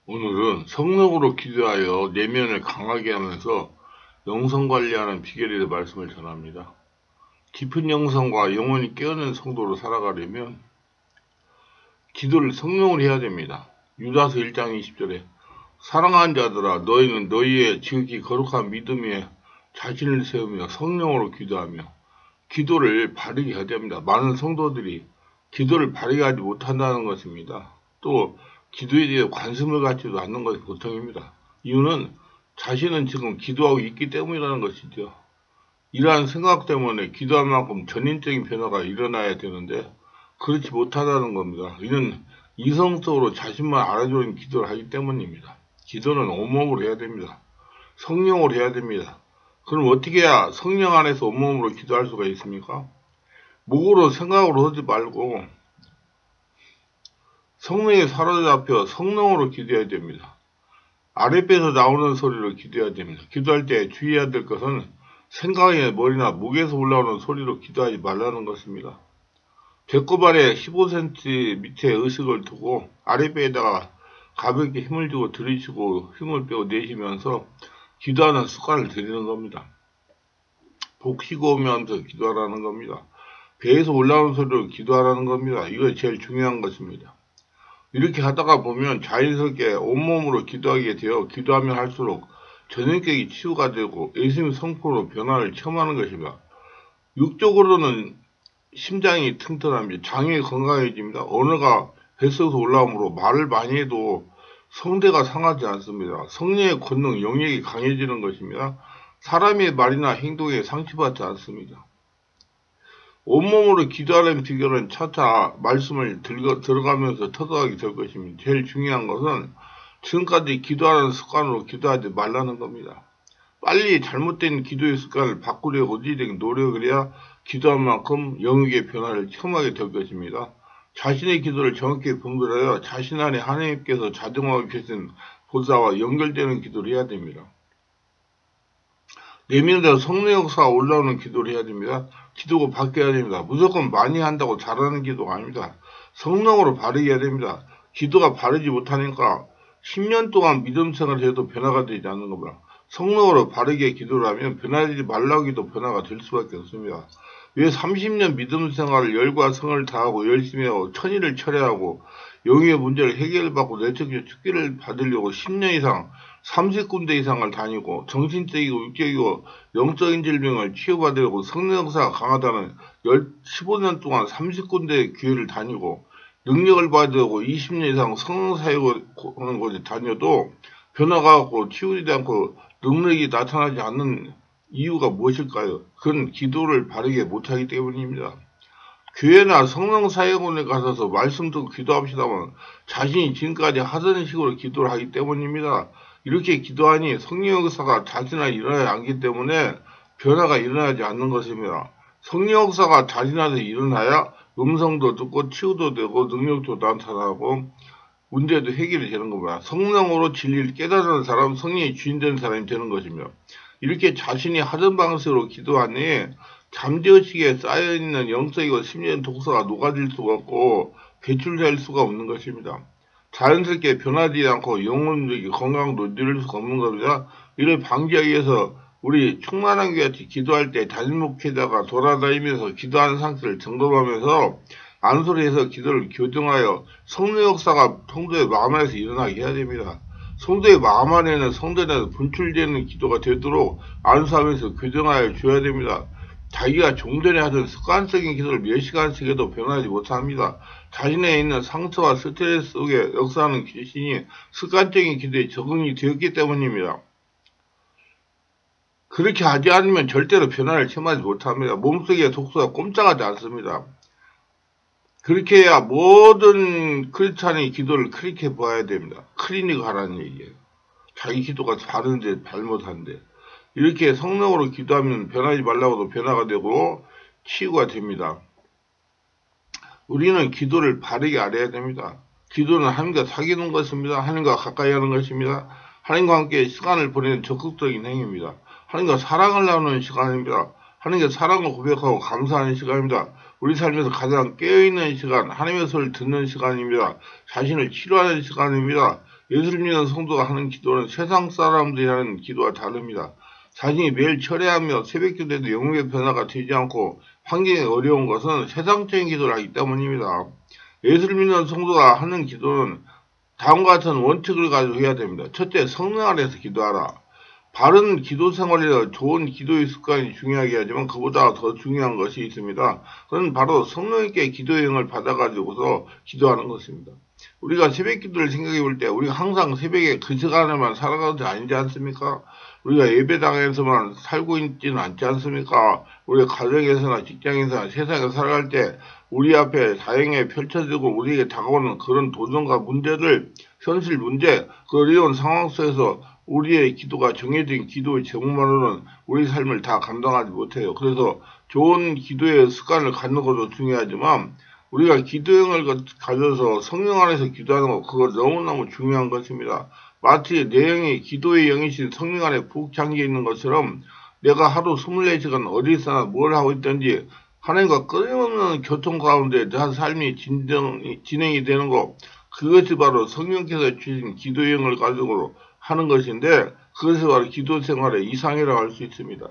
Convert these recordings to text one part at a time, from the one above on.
오늘은 성령으로 기도하여 내면을 강하게 하면서 영성 관리하는 비결에 대해 말씀을 전합니다. 깊은 영성과 영혼이 깨어있는 성도로 살아가려면 기도를 성령으로 해야 됩니다. 유다서 1장 20절에 사랑하는 자들아 너희는 너희의 지극히 거룩한 믿음에 자신을 세우며 성령으로 기도하며 기도를 바르게 해야 됩니다. 많은 성도들이 기도를 바르게 하지 못한다는 것입니다. 또 기도에 대해 관심을 갖지도 않는 것이 보통입니다. 이유는 자신은 지금 기도하고 있기 때문이라는 것이죠. 이러한 생각 때문에 기도할 만큼 전인적인 변화가 일어나야 되는데 그렇지 못하다는 겁니다. 이는 이성적으로 자신만 알아주는 기도를 하기 때문입니다. 기도는 온몸으로 해야 됩니다. 성령으로 해야 됩니다. 그럼 어떻게 해야 성령 안에서 온몸으로 기도할 수가 있습니까? 목으로 생각으로 하지 말고 성령에 사로잡혀 성령으로 기도해야 됩니다. 아랫배에서 나오는 소리로 기도해야 됩니다. 기도할 때 주의해야 될 것은 생각의 머리나 목에서 올라오는 소리로 기도하지 말라는 것입니다. 배꼽 아래 15cm 밑에 의식을 두고 아랫배에다가 가볍게 힘을 주고 들이쉬고 힘을 빼고 내쉬면서 기도하는 습관을 들이는 겁니다. 복쉬고 오면서 기도하라는 겁니다. 배에서 올라오는 소리로 기도하라는 겁니다. 이거 제일 중요한 것입니다. 이렇게 하다가 보면 자연스럽게 온몸으로 기도하게 되어 기도하면 할수록 전인격이 치유가 되고 예수님 성품으로 변화를 체험하는 것입니다. 육적으로는 심장이 튼튼합니다. 장이 건강해집니다. 언어가 뱃속에서 올라오므로 말을 많이 해도 성대가 상하지 않습니다. 성령의 권능, 영역이 강해지는 것입니다. 사람의 말이나 행동에 상처받지 않습니다. 온몸으로 기도하는 비결은 차차 말씀을 들어가면서 터득하게 될 것입니다. 제일 중요한 것은 지금까지 기도하는 습관으로 기도하지 말라는 겁니다. 빨리 잘못된 기도의 습관을 바꾸려고 의지적인 노력을 해야 기도한 만큼 영역의 변화를 체험하게 될 것입니다. 자신의 기도를 정확히 분별하여 자신 안에 하나님께서 자동하고 계신 보좌와 연결되는 기도를 해야 됩니다. 내면에서 성령 역사가 올라오는 기도를 해야 됩니다. 기도가 바뀌어야 됩니다. 무조건 많이 한다고 잘하는 기도가 아닙니다. 성령으로 바르게 해야 됩니다. 기도가 바르지 못하니까 10년 동안 믿음 생활을 해도 변화가 되지 않는 겁니다. 성령으로 바르게 기도를 하면 변화되지 말라고 해도 변화가 될 수밖에 없습니다. 왜 30년 믿음 생활을 열과 성을 다하고 열심히 하고 천일을 철회하고 영의 문제를 해결받고 내적인 축기를 받으려고 10년 이상 30군데 이상을 다니고 정신적이고 육적이고 영적인 질병을 치유받으려고 성령 역사가 강하다는 15년 동안 30군데 교회를 다니고 능력을 받으려고 20년 이상 성령 사역을 하는 곳에 다녀도 변화가 없고 치유되지 않고 능력이 나타나지 않는 이유가 무엇일까요? 그건 기도를 바르게 못하기 때문입니다. 교회나 성령사역원에 가셔서 말씀 듣고 기도합시다만 자신이 지금까지 하던 식으로 기도를 하기 때문입니다. 이렇게 기도하니 성령 역사가 자신 안에 일어나지 않기 때문에 변화가 일어나지 않는 것입니다. 성령 역사가 자신 안에 일어나야 음성도 듣고 치유도 되고 능력도 나타나고 문제도 해결이 되는 겁니다. 성령으로 진리를 깨달은 사람, 성령의 주인 되는 사람이 되는 것이며 이렇게 자신이 하던 방식으로 기도하니 잠재의식에 쌓여있는 영적이고 심리적인 독소가 녹아질 수가 없고 배출될 수가 없는 것입니다. 자연스럽게 변하지 않고 영혼적인 건강도 누릴 수가 없는 겁니다. 이를 방지하기 위해서 우리 충만한 교회같이 기도할 때 단목회다가 돌아다니면서 기도하는 상태를 점검하면서 안소리해서 기도를 교정하여 성령 역사가 성도의 마음 안에서 일어나게 해야 됩니다. 성도의 마음 안에는 성도에서 분출되는 기도가 되도록 안수하면서 교정하여 줘야 됩니다. 자기가 종전에 하던 습관적인 기도를 몇 시간씩 해도 변하지 못합니다. 자신에 있는 상처와 스트레스 속에 역사하는 귀신이 습관적인 기도에 적응이 되었기 때문입니다. 그렇게 하지 않으면 절대로 변화를 체험하지 못합니다. 몸속에 독소가 꼼짝하지 않습니다. 그렇게 해야 모든 크리스찬의 기도를 그렇게 봐야 됩니다. 클리닉 하라는 얘기예요. 자기 기도가 바른데 잘못한데. 이렇게 성령으로 기도하면 변하지 말라고도 변화가 되고 치유가 됩니다. 우리는 기도를 바르게 알아야 됩니다. 기도는 하나님과 사귀는 것입니다. 하나님과 가까이 하는 것입니다. 하나님과 함께 시간을 보내는 적극적인 행위입니다. 하나님과 사랑을 나누는 시간입니다. 하나님께 사랑을 고백하고 감사하는 시간입니다. 우리 삶에서 가장 깨어있는 시간, 하나님의 소리를 듣는 시간입니다. 자신을 치료하는 시간입니다. 예수를 믿는 성도가 하는 기도는 세상 사람들이 하는 기도와 다릅니다. 자신이 매일 철회하며 새벽기도에도 영웅의 변화가 되지 않고 환경이 어려운 것은 세상적인 기도를 하기 때문입니다. 예수를 믿는 성도가 하는 기도는 다음과 같은 원칙을 가지고 해야 됩니다. 첫째, 성령 안에서 기도하라. 바른 기도 생활이라 좋은 기도의 습관이 중요하게 하지만 그보다 더 중요한 것이 있습니다. 그건 바로 성령님께 기도의 영을 받아가지고서 기도하는 것입니다. 우리가 새벽 기도를 생각해 볼 때 우리가 항상 새벽에 그 시간에만 살아가는 게 아니지 않습니까? 우리가 예배당에서만 살고 있지는 않지 않습니까? 우리가 가정에서나 직장에서나 세상에 살아갈 때 우리 앞에 다양하게 펼쳐지고 우리에게 다가오는 그런 도전과 문제들, 현실 문제, 그 어려운 상황 속에서 우리의 기도가 정해진 기도의 제목만으로는 우리 삶을 다 감당하지 못해요. 그래서 좋은 기도의 습관을 갖는 것도 중요하지만 우리가 기도형을 가져서 성령 안에서 기도하는 것, 그거 너무너무 중요한 것입니다. 마치 내 영이 기도의 영이신 성령 안에 푹 잠겨 있는 것처럼 내가 하루 24시간 어디서나 뭘 하고 있든지 하나님과 끊임없는 교통 가운데 내 삶이 진행이 되는 것, 그것이 바로 성령께서 주신 기도의 영을 가지고 하는 것인데 그것이 바로 기도 생활의 이상이라고 할 수 있습니다.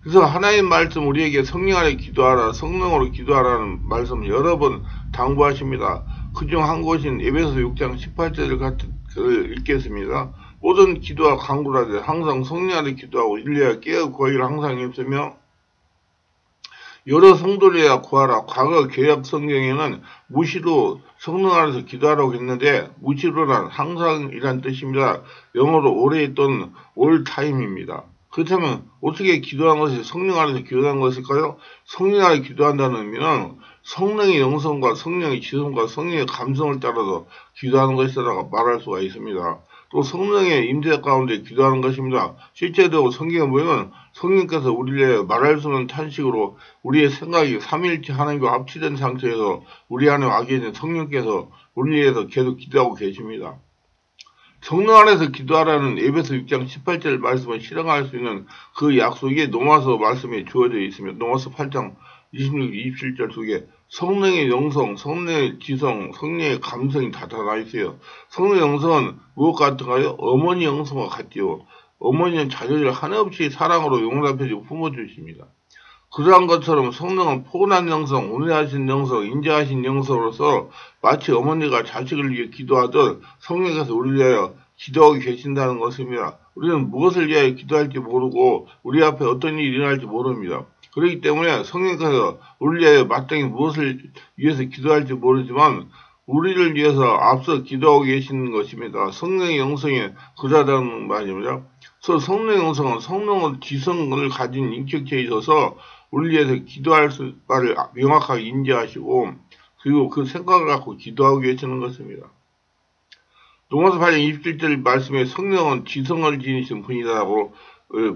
그래서 하나님 말씀 우리에게 성령 안에 기도하라, 성령으로 기도하라는 말씀 여러 번 당부하십니다. 그중 한 곳인 에베소 6장 18절을 읽겠습니다. 모든 기도와 간구를 하되 항상 성령 안에 기도하고 일리야 깨어 구하기를 항상 힘쓰며 여러 성도들이야 구하라. 과거 개역 성경에는 무시로 성령 안에서 기도하라고 했는데 무시로란 항상이란 뜻입니다. 영어로 오래 또는 올 타임입니다. 그렇다면 어떻게 기도한 것이 성령 안에서 기도한 것일까요? 성령 안에 기도한다는 의미는 성령의 영성과 성령의 지성과 성령의 감성을 따라서 기도하는 것이라고 말할 수가 있습니다. 또 성령의 임재 가운데 기도하는 것입니다. 실제로 성경에 보면 성령께서 우리의 말할 수 없는 탄식으로 우리의 생각이 삼위일체 하나님과 합치된 상태에서 우리 안에 와 계신 성령께서 우리에 대해서 계속 기도하고 계십니다. 성령 안에서 기도하라는 에베소 6장 18절 말씀을 실행할 수 있는 그 약속이 로마서 말씀에 주어져 있습니다. 로마서 8장 26, 27절 속에 성령의 영성, 성령의 지성, 성령의 감성이 다 나와 있어요. 성령의 영성은 무엇 같은가요? 어머니 영성과 같지요. 어머니는 자녀를 한없이 사랑으로 용납해주고 품어주십니다. 그러한 것처럼 성령은 포근한 영성, 온유하신 영성, 인자하신 영성으로서 마치 어머니가 자식을 위해 기도하듯 성령께서 우리를 위하여 기도하고 계신다는 것입니다. 우리는 무엇을 위하여 기도할지 모르고 우리 앞에 어떤 일이 일어날지 모릅니다. 그렇기 때문에 성령께서 우리를 위하여 마땅히 무엇을 위해서 기도할지 모르지만 우리를 위해서 앞서 기도하고 계시는 것입니다. 성령의 영성이 그러하다는 말입니다. 그래서 성령의 영성은 성령의 지성을 가진 인격체에 있어서 우리를 위해서 기도할 바를 명확하게 인지하시고 그리고 그 생각을 갖고 기도하고 계시는 것입니다. 로마서 8장 27절 말씀에 성령은 지성을 지니신 분이라고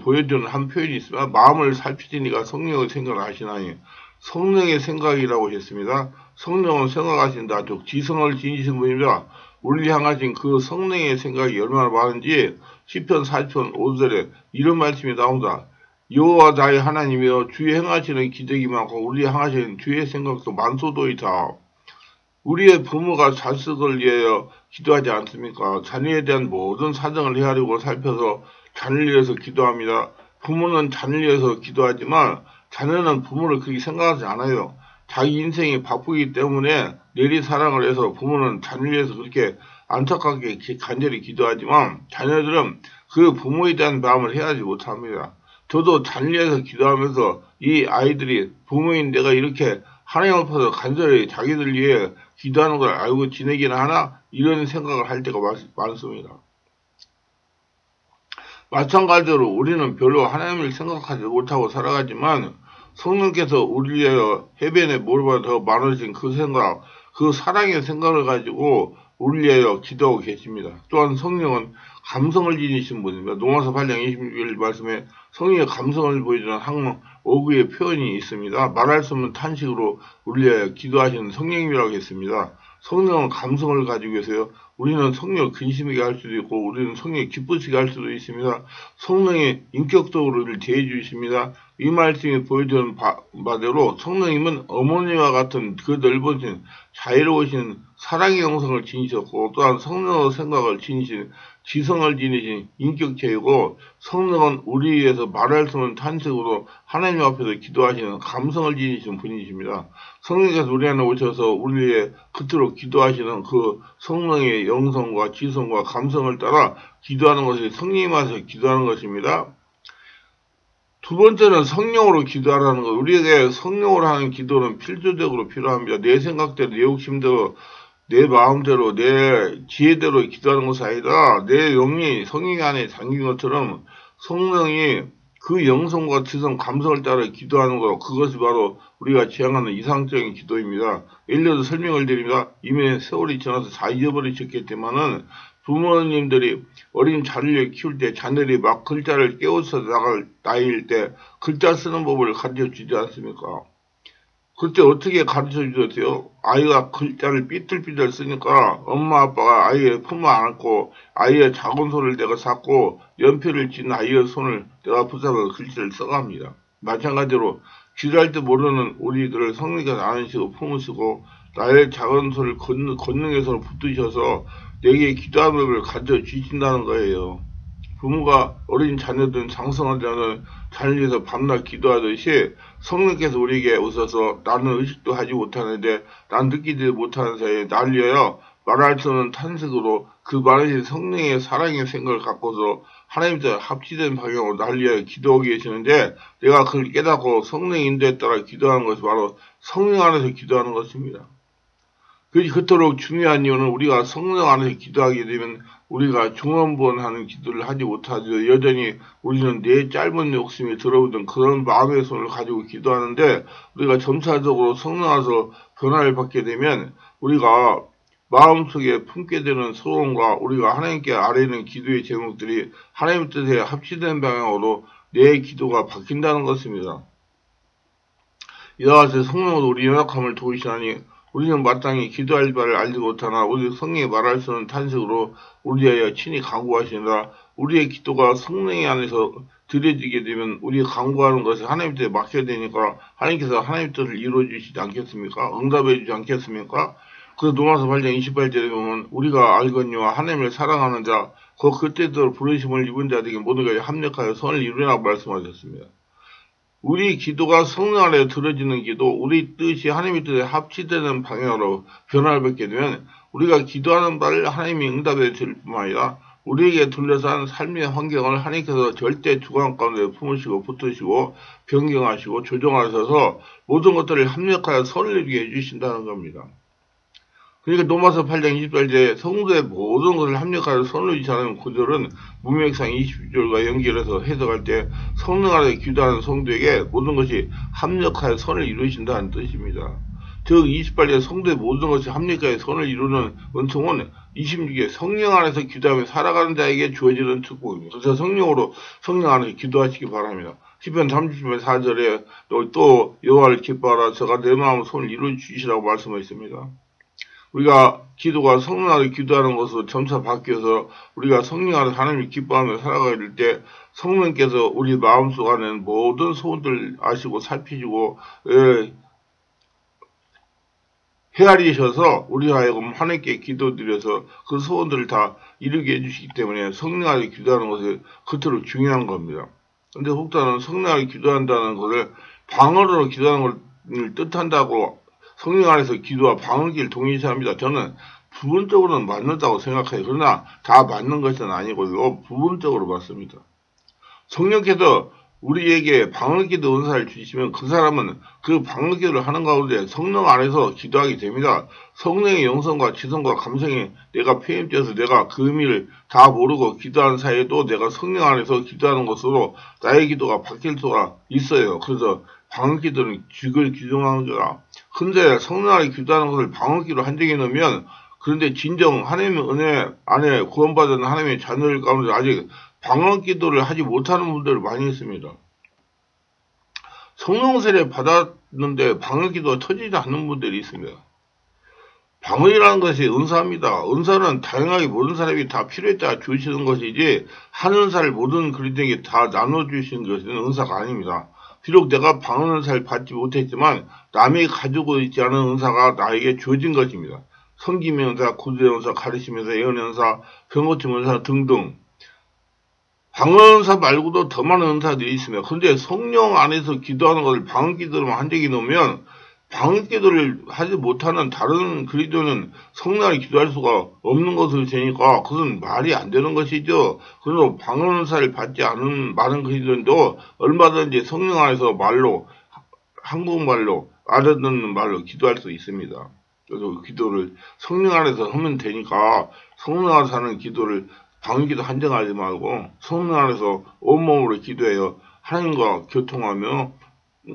보여주는 한 표현이 있으면 마음을 살피시니까 성령의 생각을 하시나니 성령의 생각이라고 했습니다. 성령은 생각하신다. 즉 지성을 지니신 분입니다. 우리를 향하신 그 성령의 생각이 얼마나 많은지 시편 40편 5절에 이런 말씀이 나온다. 여호와 나의 하나님이여 주의 행하시는 기적이 많고 우리 향하시는 주의 생각도 만소도이다. 우리의 부모가 자식을 위하여 기도하지 않습니까? 자녀에 대한 모든 사정을 헤아리고 살펴서 자녀를 위해서 기도합니다. 부모는 자녀를 위해서 기도하지만 자녀는 부모를 그렇게 생각하지 않아요. 자기 인생이 바쁘기 때문에 내리 사랑을 해서 부모는 자녀를 위해서 그렇게 안타깝게 간절히 기도하지만 자녀들은 그 부모에 대한 마음을 헤아리지 못합니다. 저도 자녀를 위해서 기도하면서 이 아이들이 부모인 내가 이렇게 하나님 앞에서 간절히 자기들 위해 기도하는 걸 알고 지내기는 하나 이런 생각을 할 때가 많습니다. 마찬가지로 우리는 별로 하나님을 생각하지 못하고 살아가지만 성령께서 우리를 위하여 해변에 모르보다 더 많으신 그 생각, 그 사랑의 생각을 가지고 우리를 위하여 기도하고 계십니다. 또한 성령은 감성을 지니신 분입니다. 로마서 8장 26절 말씀에 성령의 감성을 보여주는 한 5구의 표현이 있습니다. 말할 수 없는 탄식으로 우리를 위하여 기도하시는 성령님이라고 했습니다. 성령은 감성을 가지고 계세요. 우리는 성령을 근심하게 할 수도 있고 우리는 성령을 기쁘시게 할 수도 있습니다. 성령이 인격적으로 우리를 대해 주십니다. 이 말씀이 보여주는 바대로 성령님은 어머니와 같은 그 넓어진 자유로우신 사랑의 영성을 지니셨고 또한 성령의 생각을 지니신 지성을 지니신 인격체이고 성령은 우리 위해서 말할 수 없는 탄식으로 하나님 앞에서 기도하시는 감성을 지니신 분이십니다. 성령께서 우리 안에 오셔서 우리의 그토록 기도하시는 그 성령의 영성과 지성과 감성을 따라 기도하는 것이 성령님 앞에서 기도하는 것입니다. 두 번째는 성령으로 기도하라는 것. 우리에게 성령으로 하는 기도는 필수적으로 필요합니다. 내 생각대로, 내 욕심대로, 내 마음대로, 내 지혜대로 기도하는 것이 아니라 내 영이 성령 안에 잠긴 것처럼 성령이 그 영성과 지성, 감성을 따라 기도하는 것, 그것이 바로 우리가 지향하는 이상적인 기도입니다. 예를 들어서 설명을 드립니다. 이미 세월이 지나서 다 잊어버리셨겠지만은 부모님들이 어린 자녀를 키울 때 자녀들이 막 글자를 깨우쳐 나갈 나이일 때 글자 쓰는 법을 가르쳐 주지 않습니까? 그때 어떻게 가르쳐 주셨어요? 아이가 글자를 삐뚤삐뚤 쓰니까 엄마 아빠가 아이의 품을 안고 아이의 작은 손을 내가 잡고 연필을 쥔 아이의 손을 내가 붙잡아 글자를 써갑니다. 마찬가지로 기도할 때 모르는 우리들을 성령께서 안으시고 품으시고 나의 작은 손을 권능에서 붙드셔서 내게 기도하는 법을 가르쳐 주신다는 거예요. 부모가 어린 자녀든 장성한 자녀를 위해서 밤낮 기도하듯이 성령께서 우리에게 오셔서 나는 의식도 하지 못하는데 난 느끼지 못하는 사이에 날 위하여 말할 수 없는 탄식으로 그 많으신 성령의 사랑의 생각을 갖고서 하나님과 합치된 방향으로 날 위하여 기도하고 계시는데 내가 그걸 깨닫고 성령의 인도에 따라 기도하는 것이 바로 성령 안에서 기도하는 것입니다. 그토록 중요한 이유는 우리가 성령 안에서 기도하게 되면 우리가 중언부언하는 기도를 하지 못하죠. 여전히 우리는 내 짧은 욕심이 들어오던 그런 마음의 손을 가지고 기도하는데 우리가 점차적으로 성령 안에서 변화를 받게 되면 우리가 마음속에 품게 되는 소원과 우리가 하나님께 아뢰는 기도의 제목들이 하나님 뜻에 합치된 방향으로 내 기도가 바뀐다는 것입니다. 이와 같이 성령으로 우리 연약함을 도우시나니 우리는 마땅히 기도할 바를 알지 못하나 우리 성령이 말할 수 없는 탄식으로 우리에게 친히 간구하시니라. 우리의 기도가 성령의 안에서 드려지게 되면 우리 간구하는 것이 하나님 뜻에 맡겨야 되니까 하나님께서 하나님 뜻을 이루어주시지 않겠습니까? 응답해 주지 않겠습니까? 그래서 로마서 8장 28절에 보면 우리가 알거니와 하나님을 사랑하는 자 그때도 부르심을 입은 자들에게 모든 것이 합력하여 선을 이루라고 말씀하셨습니다. 우리 기도가 성령 안에 들어지는 기도, 우리 뜻이 하나님의 뜻에 합치되는 방향으로 변화를 받게 되면 우리가 기도하는 바를 하나님이 응답해 줄 뿐만 아니라 우리에게 둘러싼 삶의 환경을 하나님께서 절대 주관 가운데 품으시고 붙으시고 변경하시고 조정하셔서 모든 것들을 합력하여 선을 이루게 해주신다는 겁니다. 그러니까 로마서 8장 28절에 성도의 모든 것을 합력하여 선을 이루시는 구절은 문맥상 20절과 연결해서 해석할 때 성령 안에서 기도하는 성도에게 모든 것이 합력하여 선을 이루신다는 뜻입니다. 즉 28절에 성도의 모든 것이 합력하여 선을 이루는 은총은 26에 성령 안에서 기도하며 살아가는 자에게 주어지는 축복입니다. 그래서 성령 안에서 기도하시기 바랍니다. 시편 30편 4절에 또 여호와를 기뻐하라 저가 내 마음 손을 이루어주시라고 말씀하셨습니다. 우리가 기도가 성령 안에 기도하는 것으로 점차 바뀌어서 우리가 성령 안에 하나님을 기뻐하며 살아가게 될 때 성령께서 우리 마음속 안에 모든 소원들을 아시고 살피시고 헤아리셔서 우리 하여금 하나님께 기도드려서 그 소원들을 다 이루게 해주시기 때문에 성령 안에 기도하는 것이 그토록 중요한 겁니다. 근데 혹자는 성령 안에 기도한다는 것을 방언으로 기도하는 걸 뜻한다고 성령 안에서 기도와 방언기를 동일시합니다. 저는 부분적으로는 맞는다고 생각해요. 그러나 다 맞는 것은 아니고요. 부분적으로 맞습니다. 성령께서 우리에게 방언기도 은사를 주시면 그 사람은 그 방언기를 하는 가운데 성령 안에서 기도하게 됩니다. 성령의 영성과 지성과 감성이 내가 폐임되어서 내가 그 의미를 다 모르고 기도하는 사이에도 내가 성령 안에서 기도하는 것으로 나의 기도가 바뀔 수가 있어요. 그래서 방언기도는 죽을 기둥하는 거라. 근데 성령 안에 기도하는 것을 방언기로 한정해 놓으면 그런데 진정 하나님의 은혜 안에 구원받은 하나님의 자녀들 가운데 아직 방언기도를 하지 못하는 분들 많이 있습니다. 성령 세례 받았는데 방언기도가 터지지 않는 분들이 있습니다. 방언이라는 것이 은사입니다. 은사는 다양하게 모든 사람이 다 필요에 따라 주시는 것이지, 한 은사를 모든 그리스도인에게 다 나눠주시는 것은 은사가 아닙니다. 비록 내가 방언 은사를 받지 못했지만 남이 가지고 있지 않은 은사가 나에게 주어진 것입니다. 섬김의 은사, 구제의 은사, 가르치면서 예언의 은사, 병고침 은사 등등. 방언 은사 말고도 더 많은 은사들이 있습니다. 그런데 성령 안에서 기도하는 것을 방언 기도로만 한적이 놓으면 방언 기도를 하지 못하는 다른 그리스도는 성령을 기도할 수가 없는 것을 되니까 그것은 말이 안 되는 것이죠. 그래서 방언 은사를 받지 않은 많은 그리스도인도 얼마든지 성령 안에서 말로, 한국말로, 알아듣는 말로 기도할 수 있습니다. 그래서 기도를 성령 안에서 하면 되니까 성령 안에서 하는 기도를 방언 기도 한정하지 말고 성령 안에서 온몸으로 기도해요. 하나님과 교통하며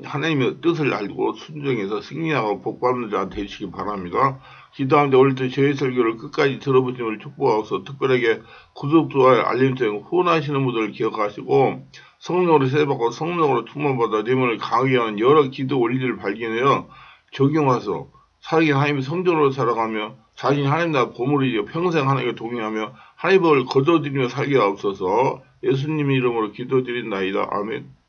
하나님의 뜻을 알고 순종해서 승리하고 복받는 자 되시기 바랍니다. 기도하는데 오늘도 저희 설교를 끝까지 들어보심을 축복하고서 특별하게 구독, 좋아요, 알림 설정 후원하시는 분들을 기억하시고 성령으로 세례받고 성령으로 충만받아 내면을 강하게 하는 여러 기도 원리를 발견하여 적용해서 살기 하나님의 성전으로 살아가며 자신이 하나님 나라 보물이지요 평생 하나님과 동행하며 하나님을 거둬들이며 살게 하옵소서. 예수님 이름으로 기도드린나이다. 아멘.